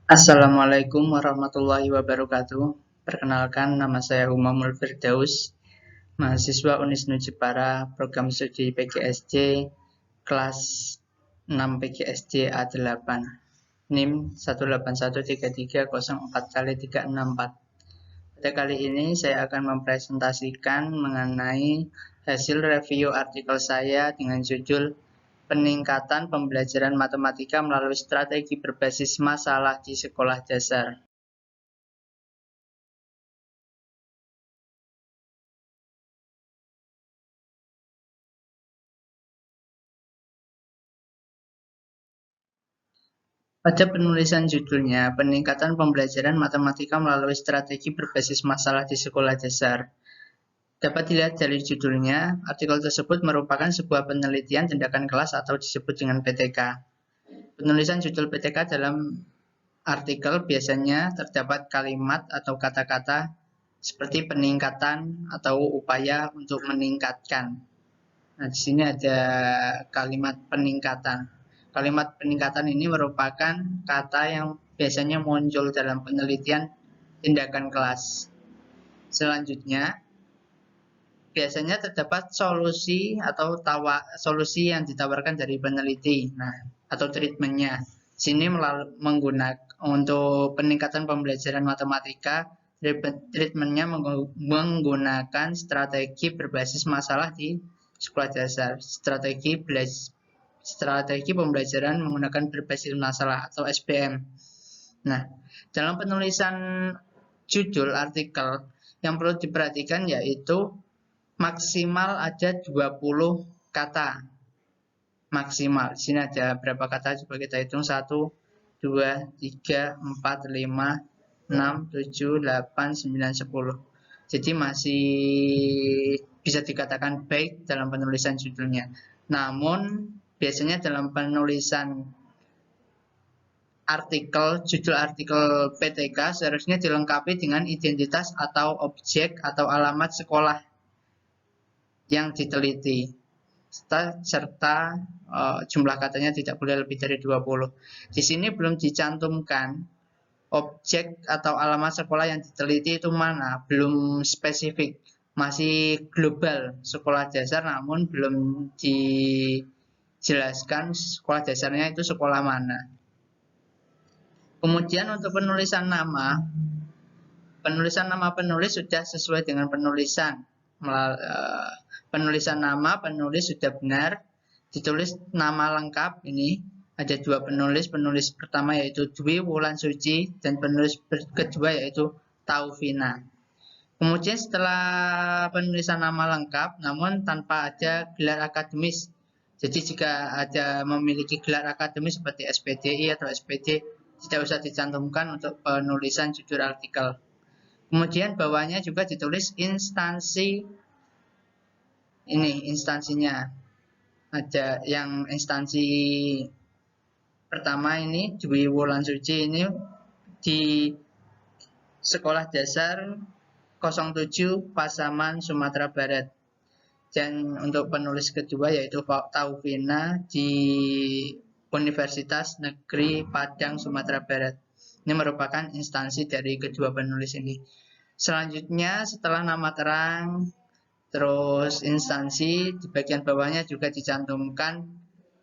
Assalamualaikum warahmatullahi wabarakatuh. Perkenalkan, nama saya Humamul Firdaus, mahasiswa Unisnu Jepara, program studi PGSD, kelas 6 PGSD A8, NIM 1813304x364. Pada kali ini saya akan mempresentasikan mengenai hasil review artikel saya dengan judul Peningkatan Pembelajaran Matematika Melalui Strategi Berbasis Masalah di Sekolah Dasar. Pada penulisan judulnya, Peningkatan Pembelajaran Matematika Melalui Strategi Berbasis Masalah di Sekolah Dasar. Dapat dilihat dari judulnya, artikel tersebut merupakan sebuah penelitian tindakan kelas atau disebut dengan PTK. Penulisan judul PTK dalam artikel biasanya terdapat kalimat atau kata-kata seperti peningkatan atau upaya untuk meningkatkan. Nah, di sini ada kalimat peningkatan. Kalimat peningkatan ini merupakan kata yang biasanya muncul dalam penelitian tindakan kelas. Selanjutnya, biasanya terdapat solusi atau solusi yang ditawarkan dari peneliti, atau treatmentnya. Sini menggunakan untuk peningkatan pembelajaran matematika, treatmentnya menggunakan strategi berbasis masalah di sekolah dasar. Strategi pembelajaran menggunakan berbasis masalah atau SPM. Nah, dalam penulisan judul artikel yang perlu diperhatikan yaitu maksimal ada 20 kata. Maksimal. Di sini ada berapa kata? Coba kita hitung. 1, 2, 3, 4, 5, 6, 7, 8, 9, 10. Jadi masih bisa dikatakan baik dalam penulisan judulnya. Namun, biasanya dalam penulisan judul artikel PTK seharusnya dilengkapi dengan identitas atau objek atau alamat sekolah yang diteliti serta jumlah katanya tidak boleh lebih dari 20. Di sini belum dicantumkan objek atau alamat sekolah yang diteliti itu mana, belum spesifik, masih global sekolah dasar, namun belum dijelaskan sekolah dasarnya itu sekolah mana. Kemudian untuk penulisan nama penulis sudah sesuai dengan penulisan nama penulis sudah benar, ditulis nama lengkap. Ini ada dua penulis pertama yaitu Dwi Wulansuci dan penulis kedua yaitu Taufina. Kemudian setelah penulisan nama lengkap namun tanpa ada gelar akademis, jadi jika ada memiliki gelar akademis seperti SPDI atau SPD tidak usah dicantumkan untuk penulisan judul artikel. Kemudian bawahnya juga ditulis instansi. Ini instansinya. Ada yang instansi pertama ini Dwi Wulansuci ini di Sekolah Dasar 07 Pasaman, Sumatera Barat. Dan untuk penulis kedua yaitu Taufina di Universitas Negeri Padang, Sumatera Barat. Ini merupakan instansi dari kedua penulis ini. Selanjutnya setelah nama terang, terus instansi, di bagian bawahnya juga dicantumkan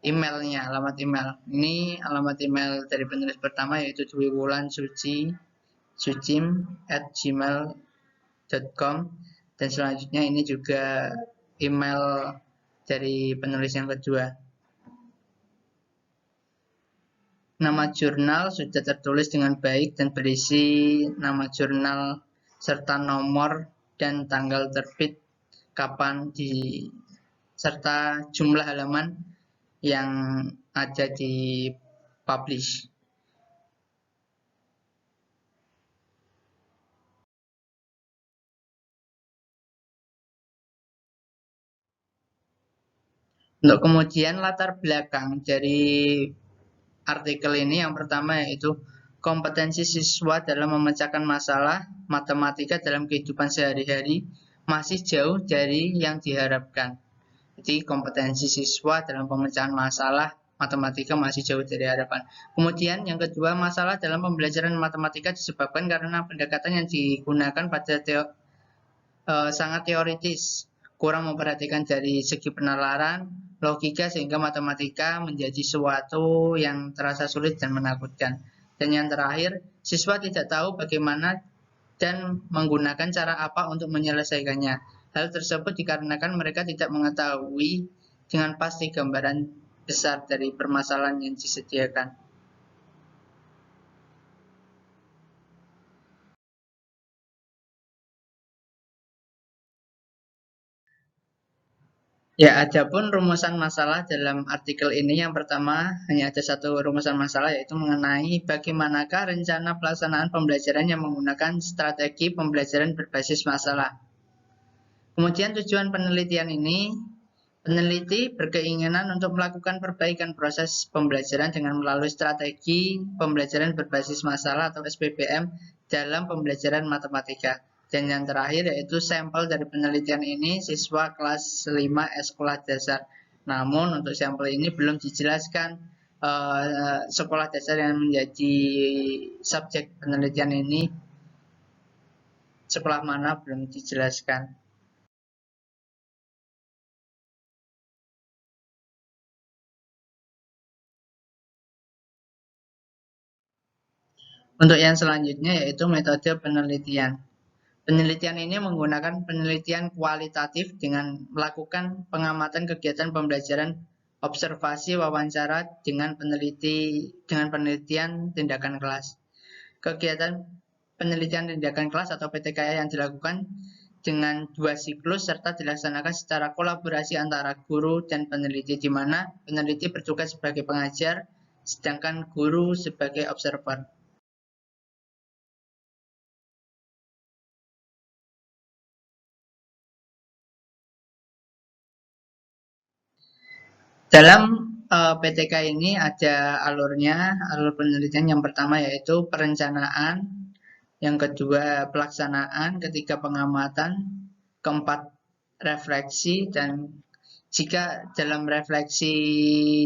emailnya, alamat email. Ini alamat email dari penulis pertama yaitu dwiwulansuci@gmail.com, dan selanjutnya ini juga email dari penulis yang kedua. Nama jurnal sudah tertulis dengan baik dan berisi nama jurnal serta nomor dan tanggal terbit kapan serta jumlah halaman yang ada di publish. Untuk kemudian latar belakang dari artikel ini yang pertama yaitu kompetensi siswa dalam memecahkan masalah matematika dalam kehidupan sehari-hari masih jauh dari yang diharapkan. Jadi kompetensi siswa dalam pemecahan masalah matematika masih jauh dari harapan. Kemudian yang kedua, masalah dalam pembelajaran matematika disebabkan karena pendekatan yang digunakan pada sangat teoritis, kurang memperhatikan dari segi penalaran, logika, sehingga matematika menjadi sesuatu yang terasa sulit dan menakutkan. Dan yang terakhir, siswa tidak tahu bagaimana dan menggunakan cara apa untuk menyelesaikannya. Hal tersebut dikarenakan mereka tidak mengetahui dengan pasti gambaran besar dari permasalahan yang disediakan. Ya, adapun rumusan masalah dalam artikel ini yang pertama hanya ada satu rumusan masalah, yaitu mengenai bagaimanakah rencana pelaksanaan pembelajaran yang menggunakan strategi pembelajaran berbasis masalah. Kemudian tujuan penelitian ini, peneliti berkeinginan untuk melakukan perbaikan proses pembelajaran dengan melalui strategi pembelajaran berbasis masalah atau SPBM dalam pembelajaran matematika. Dan yang terakhir yaitu sampel dari penelitian ini siswa kelas 5 sekolah dasar. Namun untuk sampel ini belum dijelaskan sekolah dasar yang menjadi subjek penelitian ini sekolah mana belum dijelaskan. Untuk yang selanjutnya yaitu metode penelitian. Penelitian ini menggunakan penelitian kualitatif dengan melakukan pengamatan kegiatan pembelajaran, observasi, wawancara dengan penelitian tindakan kelas. Kegiatan penelitian tindakan kelas atau PTKA yang dilakukan dengan 2 siklus serta dilaksanakan secara kolaborasi antara guru dan peneliti, di mana peneliti bertugas sebagai pengajar sedangkan guru sebagai observer. Dalam PTK ini ada alurnya, alur penelitian yang pertama yaitu perencanaan, yang kedua pelaksanaan, ketiga pengamatan, keempat refleksi, dan jika dalam refleksi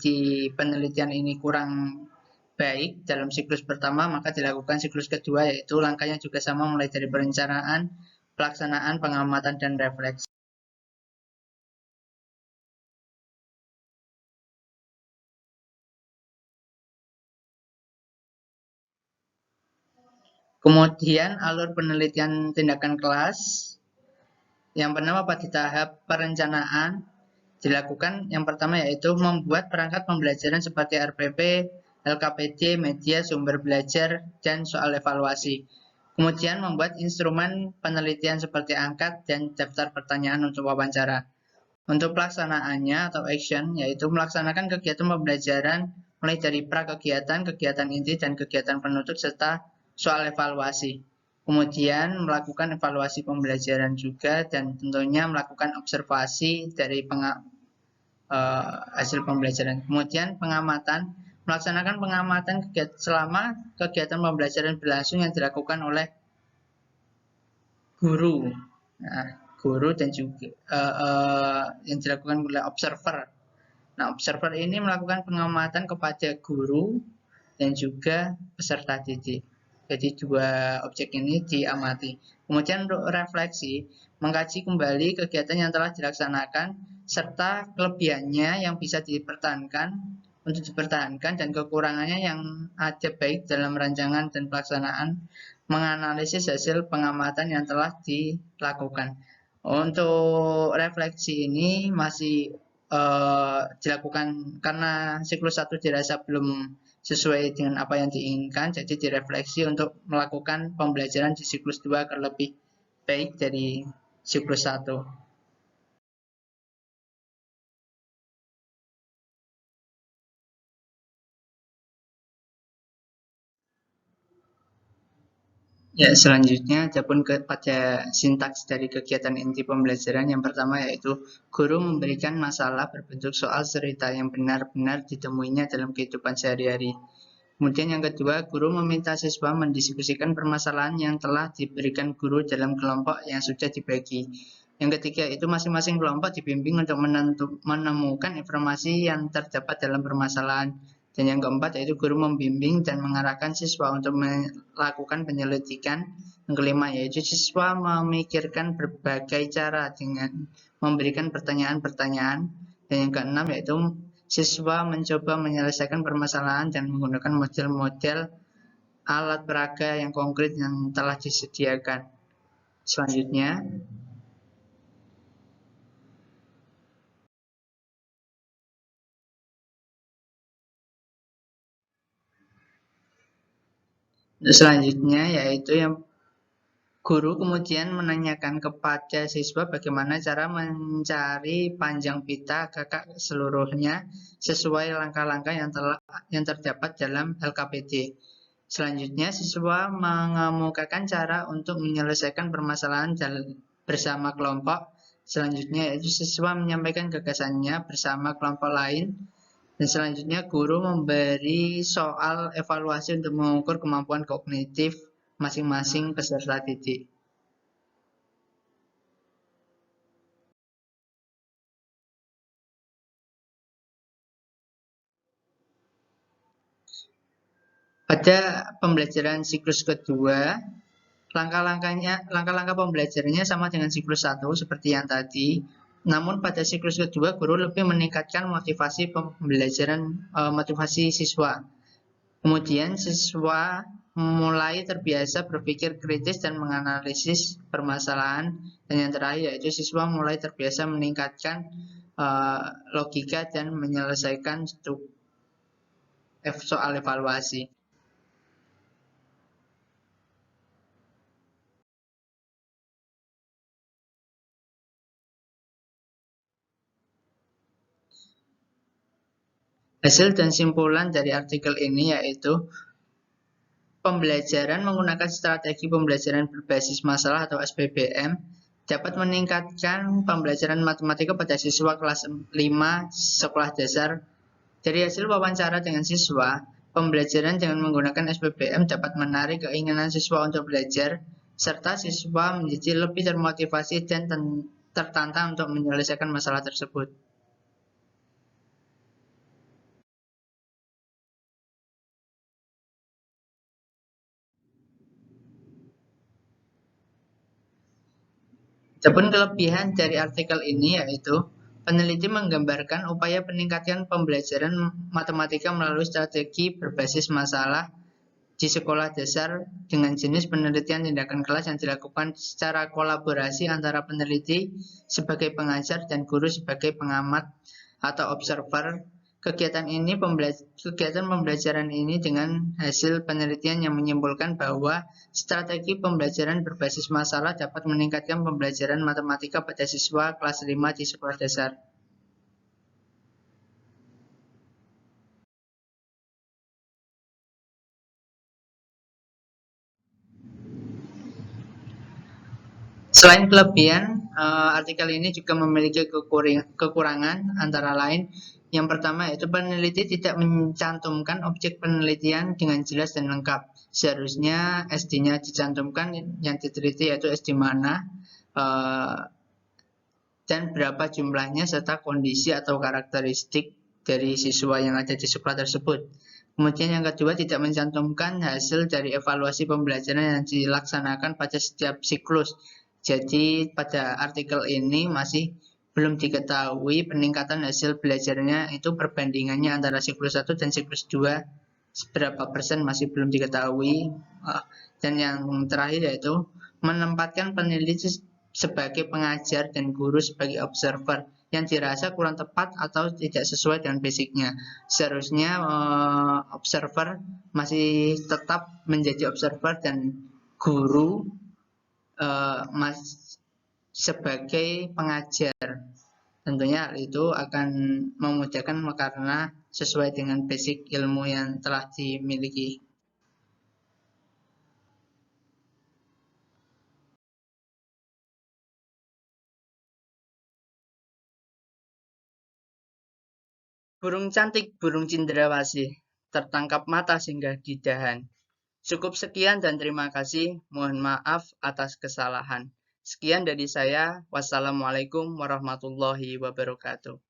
di penelitian ini kurang baik dalam siklus pertama, maka dilakukan siklus kedua, yaitu langkahnya juga sama mulai dari perencanaan, pelaksanaan, pengamatan, dan refleksi. Kemudian alur penelitian tindakan kelas yang pertama pada tahap perencanaan dilakukan yang pertama yaitu membuat perangkat pembelajaran seperti RPP, LKPD, media, sumber belajar, dan soal evaluasi. Kemudian membuat instrumen penelitian seperti angkat dan daftar pertanyaan untuk wawancara. Untuk pelaksanaannya atau action yaitu melaksanakan kegiatan pembelajaran mulai dari pra-kegiatan, kegiatan inti, dan kegiatan penutup serta soal evaluasi. Kemudian melakukan evaluasi pembelajaran juga dan tentunya melakukan observasi dari hasil pembelajaran. Kemudian pengamatan, melaksanakan pengamatan selama kegiatan pembelajaran berlangsung yang dilakukan oleh guru. Nah, guru dan juga yang dilakukan oleh observer. Nah, observer ini melakukan pengamatan kepada guru dan juga peserta didik. Jadi dua objek ini diamati. Kemudian untuk refleksi, mengkaji kembali kegiatan yang telah dilaksanakan serta kelebihannya yang bisa dipertahankan dan kekurangannya yang ada baik dalam rancangan dan pelaksanaan, menganalisis hasil pengamatan yang telah dilakukan. Untuk refleksi ini masih dilakukan karena siklus 1 dirasa belum sesuai dengan apa yang diinginkan, jadi direfleksi untuk melakukan pembelajaran di siklus 2 agar lebih baik dari siklus 1. Ya, selanjutnya adapun kepada sintaks dari kegiatan inti pembelajaran yang pertama yaitu guru memberikan masalah berbentuk soal cerita yang benar-benar ditemuinya dalam kehidupan sehari-hari. Kemudian yang kedua, guru meminta siswa mendiskusikan permasalahan yang telah diberikan guru dalam kelompok yang sudah dibagi. Yang ketiga itu masing-masing kelompok dibimbing untuk menemukan informasi yang terdapat dalam permasalahan. Dan yang keempat yaitu guru membimbing dan mengarahkan siswa untuk melakukan penyelidikan. Yang kelima yaitu siswa memikirkan berbagai cara dengan memberikan pertanyaan-pertanyaan. Dan yang keenam yaitu siswa mencoba menyelesaikan permasalahan dan menggunakan model-model alat peraga yang konkret yang telah disediakan. Selanjutnya, yaitu yang guru kemudian menanyakan kepada siswa bagaimana cara mencari panjang pita kakak seluruhnya sesuai langkah-langkah yang terdapat dalam LKPD. Selanjutnya, siswa mengemukakan cara untuk menyelesaikan permasalahan bersama kelompok. Selanjutnya, yaitu siswa menyampaikan gagasannya bersama kelompok lain. Dan selanjutnya, guru memberi soal evaluasi untuk mengukur kemampuan kognitif masing-masing peserta didik. Pada pembelajaran siklus kedua, langkah-langkah pembelajarannya sama dengan siklus 1 seperti yang tadi. Namun pada siklus kedua, guru lebih meningkatkan motivasi pembelajaran, motivasi siswa. Kemudian siswa mulai terbiasa berpikir kritis dan menganalisis permasalahan. Dan yang terakhir yaitu siswa mulai terbiasa meningkatkan logika dan menyelesaikan soal evaluasi. Hasil dan simpulan dari artikel ini yaitu pembelajaran menggunakan strategi pembelajaran berbasis masalah atau SPBM dapat meningkatkan pembelajaran matematika pada siswa kelas 5 sekolah dasar. Dari hasil wawancara dengan siswa, pembelajaran dengan menggunakan SPBM dapat menarik keinginan siswa untuk belajar, serta siswa menjadi lebih termotivasi dan tertantang untuk menyelesaikan masalah tersebut. Adapun kelebihan dari artikel ini yaitu peneliti menggambarkan upaya peningkatan pembelajaran matematika melalui strategi berbasis masalah di sekolah dasar dengan jenis penelitian tindakan kelas yang dilakukan secara kolaborasi antara peneliti sebagai pengajar dan guru sebagai pengamat atau observer. Kegiatan pembelajaran ini dengan hasil penelitian yang menyimpulkan bahwa strategi pembelajaran berbasis masalah dapat meningkatkan pembelajaran matematika pada siswa kelas 5 di sekolah dasar. Selain kelebihan, artikel ini juga memiliki kekurangan antara lain. Yang pertama yaitu peneliti tidak mencantumkan objek penelitian dengan jelas dan lengkap. Seharusnya SD-nya dicantumkan yang diteliti yaitu SD mana dan berapa jumlahnya serta kondisi atau karakteristik dari siswa yang ada di sekolah tersebut. Kemudian yang kedua tidak mencantumkan hasil dari evaluasi pembelajaran yang dilaksanakan pada setiap siklus. Jadi pada artikel ini masih belum diketahui peningkatan hasil belajarnya itu perbandingannya antara siklus 1 dan siklus 2 seberapa persen masih belum diketahui. Dan yang terakhir yaitu menempatkan peneliti sebagai pengajar dan guru sebagai observer yang dirasa kurang tepat atau tidak sesuai dengan basicnya. Seharusnya observer masih tetap menjadi observer dan guru sebagai pengajar. Tentunya hal itu akan memudahkan karena sesuai dengan basic ilmu yang telah dimiliki. Burung cantik, burung cendrawasih, tertangkap mata singgah di dahan. Cukup sekian dan terima kasih. Mohon maaf atas kesalahan. Sekian dari saya. Wassalamualaikum warahmatullahi wabarakatuh.